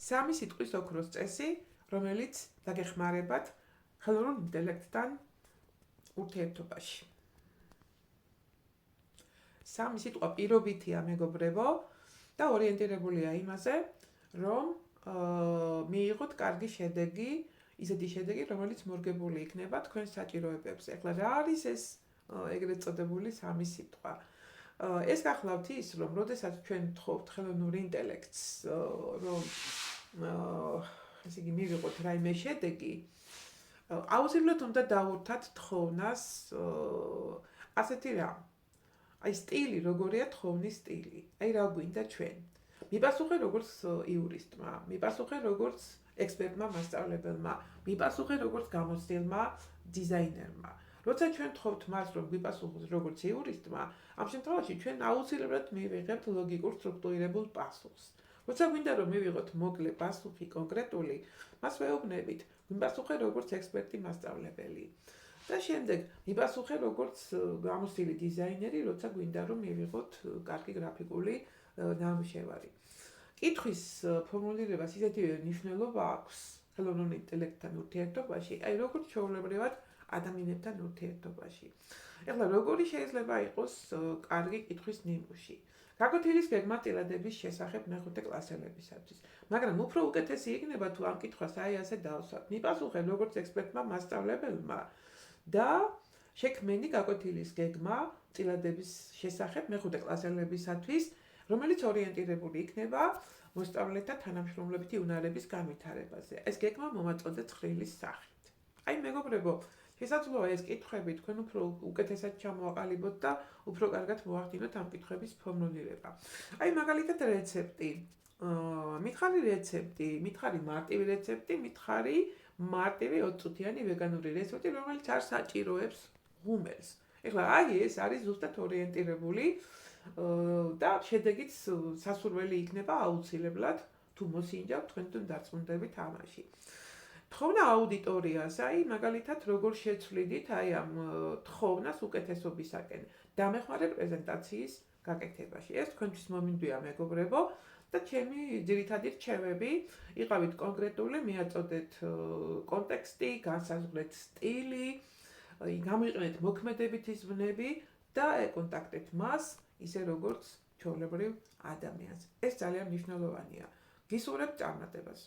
სამი სიტყვის ოქროს წესი, რომელიც დაგეხმარებათ ხელოვნურ ინტელექტთან ურთიერთობაში. სამი სიტყვა პირობითია, მეგობრებო, და ორიენტირებულია იმაზე, რომ მიიღოთ კარგი შედეგი, ისეთი შედეგი, რომელიც მორგებული იქნება თქვენ საჭიროებებზე. ახლა რა არის ეს ეგრეთ წოდებული სამი სიტყვა? ეს გახლავთ ის, რომ როდესაც ჩვენ ვთხოვთ ხელოვნურ ინტელექტს, რომ ესე იგი მივიღოთ რაიმე შედეგი, აუცილებლად უნდა დავურთათ თხოვნას ასეთი რამ. აი სტილი, როგორია თხოვნის სტილი. აი რა გვინდა ჩვენ? მიპასუხე როგორც იურისტმა, მიპასუხე როგორც ექსპერტმა მასწავლებელმა, მიპასუხე როგორც გამოცდილმა დიზაინერმა. როცა ჩვენ ვთხოვთ მას, რომ გვიპასუხოს როგორც იურისტმა, ამ შემთხვევაში ჩვენ აუცილებლად მივიღებთ ლოგიკურ სტრუქტურირებულ პასუხს. როცა გვინდა რომ მივიღოთ მოკლე პასუხი კონკრეტული, მას ვეუბნებით, მიპასუხე როგორც ექსპერტი მასწავლებელი. და შემდეგ მიპასუხე როგორც გამოცდილი დიზაინერი, როცა გვინდა რომ მივიღოთ კარგი გრაფიკული ნამუშევარი. კითხვის ფორმულირებას ისეთივე მნიშვნელობა აქვს ხელოვნურ ინტელექტთან ურთიერთობაში, აი როგორც ჩვეულებრივად ადამიანებთან ურთიერთობაში. ეხლა როგორი შეიძლება იყოს კარგი კითხვის ნიმუში? გაკვეთილის გეგმა წილადების შესახებ მეხუთე კლასელებისათვის. მაგრამ უფრო უკეთესი იქნება თუ ამ კითხვას აი ასე დავსვათ. მიპასუხე როგორც ექსპერტმა მასწავლებელმა და შექმენი გაკვეთილის გეგმა წილადების შესახებ მეხუთე კლასელებისათვის, რომელიც ორიენტირებული იქნება მოსწავლეთა თანამშრომლობითი უნარების განვითარებაზე. ეს გეგმა მომაწოდეთ ცხრილის სახით. აი მეგობრებო, შესაძლოა ეს კითხვები თქვენ უფრო უკეთესად ჩამოაყალიბოთ და უფრო კარგად მოახდინოთ ამ კითხვების ფორმულირება. აი მაგალითად რეცეპტი. მითხარი რეცეპტი, მითხარი მარტივი რეცეპტი, მითხარი მარტივი 20 წუთიანი ვეგანური რეცეპტი, რომელიც არ საჭიროებს ღუმელს. ეხლა აი ეს არის ზუსტად ორიენტირებული და შედეგიც სასურველი იქნება აუცილებლად თუ მოსინჯავთ თქვენ თუ დარწმუნდებით ამაში. თხოვნა აუდიტორიას, აი მაგალითად როგორ შეცვლიდით აი ამ თხოვნას უკეთესობისაკენ დამეხმარე პრეზენტაციის გაკეთებაში. ეს თქვენთვის მომინდვია მეგობრებო და ჩემი ძირითადი რჩევები იყავით კონკრეტული, მიაწოდეთ კონტექსტი, განსაზღვრეთ სტილი, გამიყენეთ მოქმედებითი ზმნები და ეკონტაქტეთ მას ისე როგორც ჩვეულებრივ ადამიანს. ეს ძალიან მნიშვნელოვანია. გისურვებთ წარმატებას.